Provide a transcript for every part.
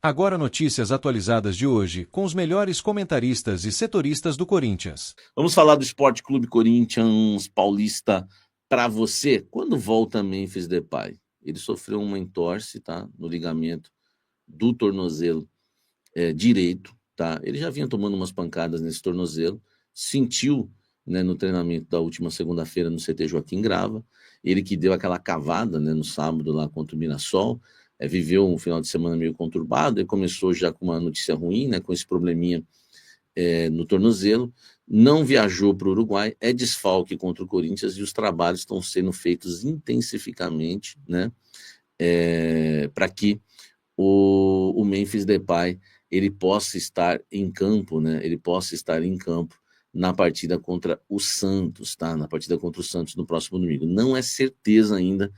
Agora notícias atualizadas de hoje, com os melhores comentaristas e setoristas do Corinthians. Vamos falar do Sport Clube Corinthians Paulista para você. Quando volta Memphis Depay? Ele sofreu uma entorse, tá? No ligamento do tornozelo direito, tá? Ele já vinha tomando umas pancadas nesse tornozelo, sentiu, né, no treinamento da última segunda-feira no CT Joaquim Grava, ele que deu aquela cavada, né, no sábado lá contra o Mirassol, viveu um final de semana meio conturbado, e começou já com uma notícia ruim, né, com esse probleminha no tornozelo, não viajou para o Uruguai, é desfalque contra o Corinthians e os trabalhos estão sendo feitos intensificamente, né, para que o Memphis Depay ele possa estar em campo, né, ele possa estar em campo na partida contra o Santos, tá? Na partida contra o Santos no próximo domingo. Não é certeza ainda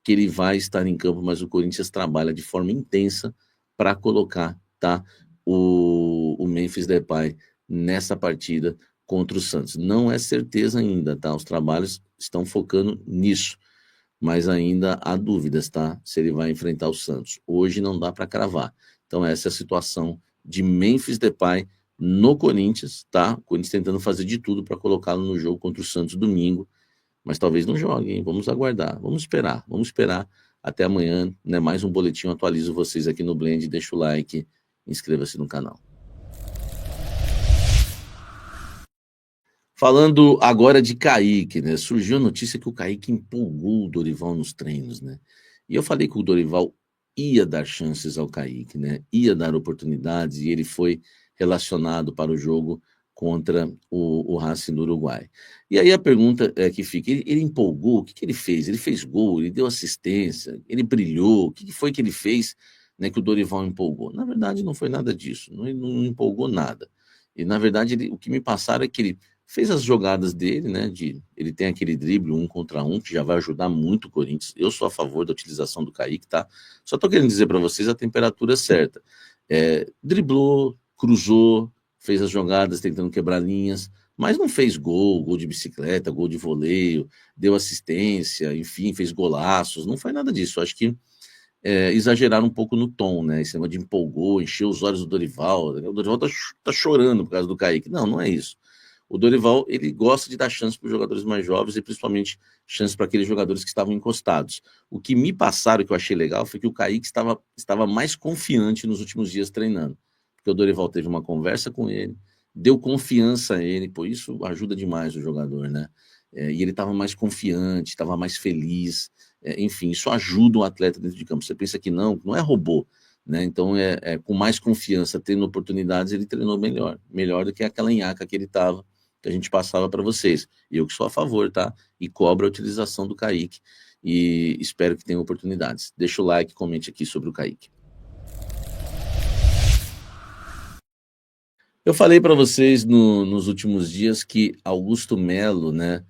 que ele vai estar em campo, mas o Corinthians trabalha de forma intensa para colocar, tá, o Memphis Depay nessa partida contra o Santos. Não é certeza ainda, tá? Os trabalhos estão focando nisso, mas ainda há dúvidas, tá? Se ele vai enfrentar o Santos. Hoje não dá para cravar. Então essa é a situação de Memphis Depay no Corinthians, tá? O Corinthians tentando fazer de tudo para colocá-lo no jogo contra o Santos domingo, mas talvez não jogue, hein? Vamos aguardar, vamos esperar até amanhã, né? Mais um boletim, atualizo vocês aqui no Blend, deixa o like, inscreva-se no canal. Falando agora de Kaique, né? Surgiu a notícia que o Kaique empolgou o Dorival nos treinos, né? E eu falei que o Dorival ia dar chances ao Kaique, né? Ia dar oportunidades e ele foi relacionado para o jogo contra o Racing do Uruguai. E aí a pergunta que fica, ele empolgou, o que ele fez? Ele fez gol, ele deu assistência, ele brilhou, o que foi que ele fez, né, que o Dorival empolgou? Na verdade não foi nada disso, não empolgou nada. E na verdade o que me passaram é que ele fez as jogadas dele, né, ele tem aquele drible 1 contra 1, que já vai ajudar muito o Corinthians. Eu sou a favor da utilização do Kaique, tá? Só tô querendo dizer para vocês a temperatura certa. Driblou, cruzou, fez as jogadas tentando quebrar linhas, mas não fez gol de bicicleta, gol de voleio, deu assistência, enfim, fez golaços, não foi nada disso. Eu acho que exageraram um pouco no tom, né? Esse negócio de empolgou, encheu os olhos do Dorival. O Dorival tá chorando por causa do Kaique. Não, não é isso. O Dorival, ele gosta de dar chance para os jogadores mais jovens e principalmente chance para aqueles jogadores que estavam encostados. O que me passaram, que eu achei legal, foi que o Kaique estava mais confiante nos últimos dias treinando. Porque o Dorival teve uma conversa com ele, deu confiança a ele, pô, isso ajuda demais o jogador, né? E ele estava mais confiante, estava mais feliz, enfim, isso ajuda o atleta dentro de campo. Você pensa que não é robô, né? Então, com mais confiança, tendo oportunidades, ele treinou melhor do que aquela nhaca que ele estava, que a gente passava para vocês. E eu que sou a favor, tá? E cobro a utilização do Kaique. E espero que tenha oportunidades. Deixa o like, comente aqui sobre o Kaique. Eu falei para vocês nos últimos dias que Augusto Melo, né,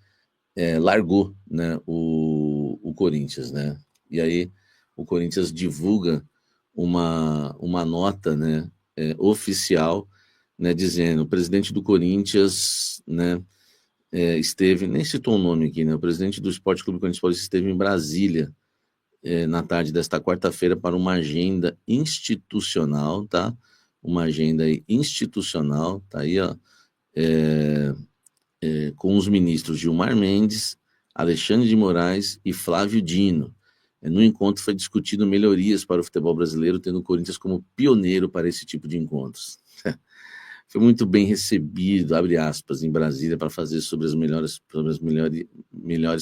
largou, né, o Corinthians, né? E aí o Corinthians divulga uma nota, né, oficial, né, dizendo: o presidente do Corinthians, né, esteve, nem citou o nome aqui, né, o presidente do Esporte Clube Corinthians Paulista esteve em Brasília na tarde desta quarta-feira para uma agenda institucional, tá? Uma agenda institucional, tá aí, ó, com os ministros Gilmar Mendes, Alexandre de Moraes e Flávio Dino. No encontro foi discutido melhorias para o futebol brasileiro, tendo o Corinthians como pioneiro para esse tipo de encontros. Foi muito bem recebido, abre aspas, em Brasília, para fazer sobre as melhores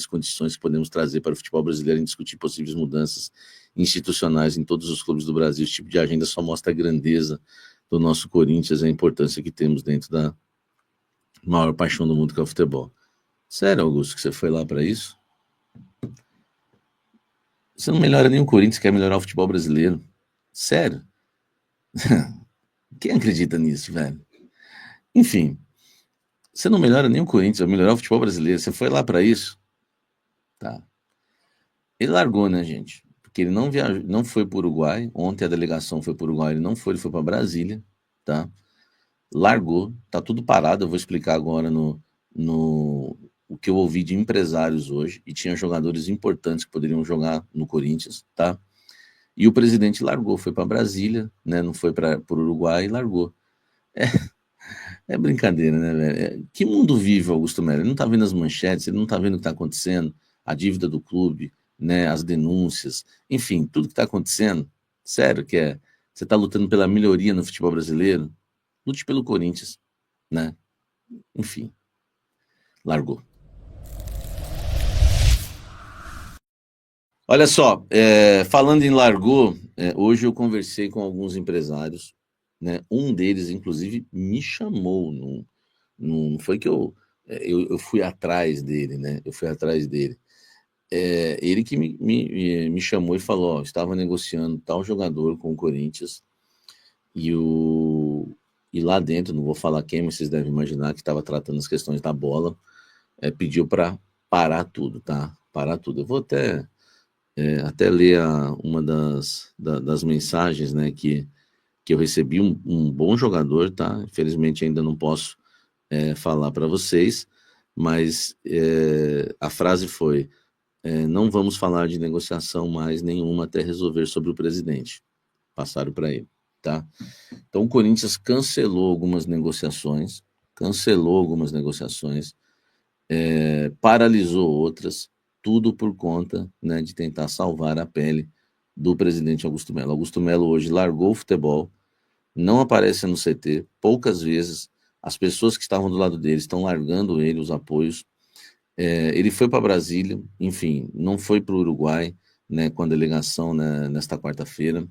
condições que podemos trazer para o futebol brasileiro e discutir possíveis mudanças institucionais em todos os clubes do Brasil. Esse tipo de agenda só mostra a grandeza do nosso Corinthians e a importância que temos dentro da maior paixão do mundo, que é o futebol. Sério, Augusto, que você foi lá para isso? Você não melhora nem o Corinthians, quer melhorar o futebol brasileiro. Sério? Quem acredita nisso, velho? Enfim, você não melhora nem o Corinthians, vai melhorar o futebol brasileiro. Você foi lá para isso? Tá. Ele largou, né, gente? Porque ele não foi para o Uruguai. Ontem a delegação foi para o Uruguai, ele foi para Brasília, tá? Largou, tá tudo parado. Eu vou explicar agora o que eu ouvi de empresários hoje, e tinha jogadores importantes que poderiam jogar no Corinthians, tá? E o presidente largou, foi para Brasília, né? Não foi para o Uruguai e largou. É, é brincadeira, né, velho? Que mundo vive o Augusto Melo? Ele não tá vendo as manchetes, ele não tá vendo o que tá acontecendo, a dívida do clube, né? As denúncias, enfim, tudo que tá acontecendo. Sério que é. Você tá lutando pela melhoria no futebol brasileiro? Lute pelo Corinthians, né? Enfim, largou. Olha só, falando em largou, hoje eu conversei com alguns empresários, né? Um deles, inclusive, me chamou, não foi que eu fui atrás dele, né? Eu fui atrás dele. Ele que me chamou e falou: ó, estava negociando tal jogador com o Corinthians e lá dentro, não vou falar quem, mas vocês devem imaginar que estava tratando as questões da bola, pediu para parar tudo, tá? Parar tudo. Eu vou até ler uma das mensagens, né, que eu recebi, um bom jogador, tá? Infelizmente ainda não posso falar para vocês, mas a frase foi: não vamos falar de negociação mais nenhuma até resolver sobre o presidente. Passaram para ele, tá? Então o Corinthians cancelou algumas negociações, paralisou outras, tudo por conta, né, de tentar salvar a pele do presidente Augusto Melo. Augusto Melo hoje largou o futebol, não aparece no CT, poucas vezes. As pessoas que estavam do lado dele estão largando ele, os apoios. Ele foi para Brasília, enfim, não foi para o Uruguai, né, com a delegação, né, nesta quarta-feira.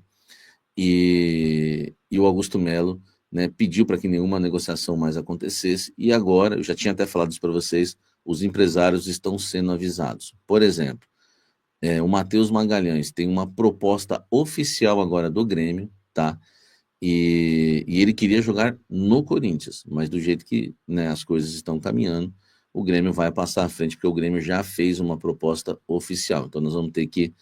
E o Augusto Melo, né, pediu para que nenhuma negociação mais acontecesse. E agora, eu já tinha até falado isso para vocês, os empresários estão sendo avisados. Por exemplo, o Matheus Magalhães tem uma proposta oficial agora do Grêmio, tá? E ele queria jogar no Corinthians, mas do jeito que, né, as coisas estão caminhando, o Grêmio vai passar à frente, porque o Grêmio já fez uma proposta oficial. Então nós vamos ter que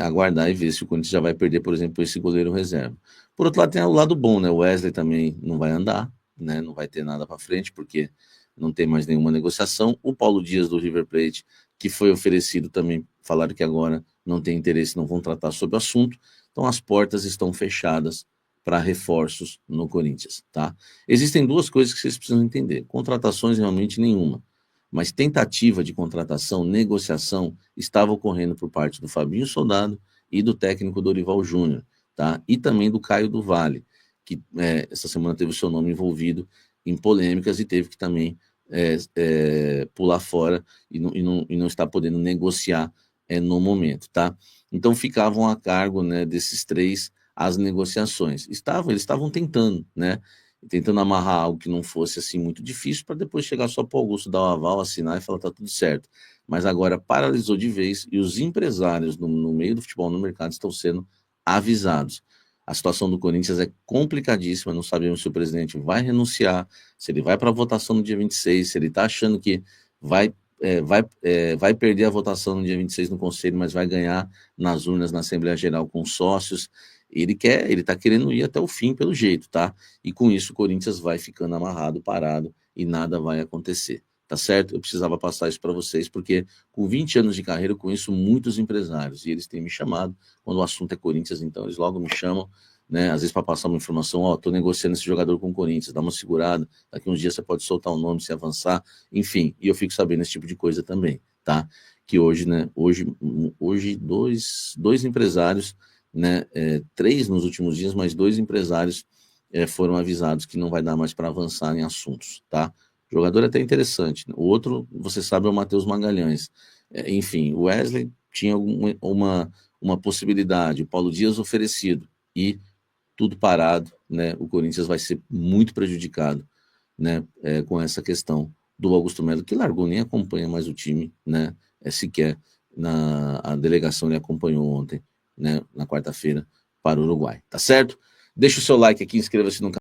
aguardar e ver se o Corinthians já vai perder, por exemplo, esse goleiro reserva. Por outro lado, tem o lado bom, né? O Wesley também não vai andar, né? Não vai ter nada para frente, porque não tem mais nenhuma negociação. O Paulo Dias do River Plate, que foi oferecido também, falaram que agora não tem interesse, não vão tratar sobre o assunto. Então as portas estão fechadas para reforços no Corinthians, tá? Existem duas coisas que vocês precisam entender. Contratações realmente nenhuma, mas tentativa de contratação, negociação, estava ocorrendo por parte do Fabinho Soldado e do técnico Dorival Júnior, tá? E também do Caio do Vale, que essa semana teve o seu nome envolvido em polêmicas e teve que também pular fora e não está podendo negociar no momento, tá? Então ficavam a cargo, né, desses três as negociações. Eles estavam tentando, né? Tentando amarrar algo que não fosse assim muito difícil, para depois chegar só para o Augusto dar o aval, assinar e falar tá tudo certo. Mas agora paralisou de vez e os empresários no meio do futebol, no mercado, estão sendo avisados. A situação do Corinthians é complicadíssima, não sabemos se o presidente vai renunciar, se ele vai para a votação no dia 26, se ele está achando que vai perder a votação no dia 26 no Conselho, mas vai ganhar nas urnas na Assembleia Geral com sócios. Ele está querendo ir até o fim pelo jeito, tá? E com isso o Corinthians vai ficando amarrado, parado e nada vai acontecer, tá certo? Eu precisava passar isso para vocês, porque com 20 anos de carreira eu conheço muitos empresários e eles têm me chamado, quando o assunto é Corinthians, então eles logo me chamam, né? Às vezes para passar uma informação, ó, tô negociando esse jogador com o Corinthians, dá uma segurada, daqui uns dias você pode soltar o nome se avançar, enfim, e eu fico sabendo esse tipo de coisa também, tá? Que hoje, né, hoje dois empresários, né, três nos últimos dias, mas dois empresários foram avisados que não vai dar mais para avançar em assuntos, tá? O jogador é até interessante, né? O outro, você sabe, é o Matheus Magalhães. Enfim, o Wesley tinha uma possibilidade, o Paulo Dias oferecido, e tudo parado, né? O Corinthians vai ser muito prejudicado, né, com essa questão do Augusto Melo, que largou, nem acompanha mais o time, né? Sequer a delegação ele acompanhou ontem, né, na quarta-feira, para o Uruguai, tá certo? Deixa o seu like aqui, inscreva-se no canal.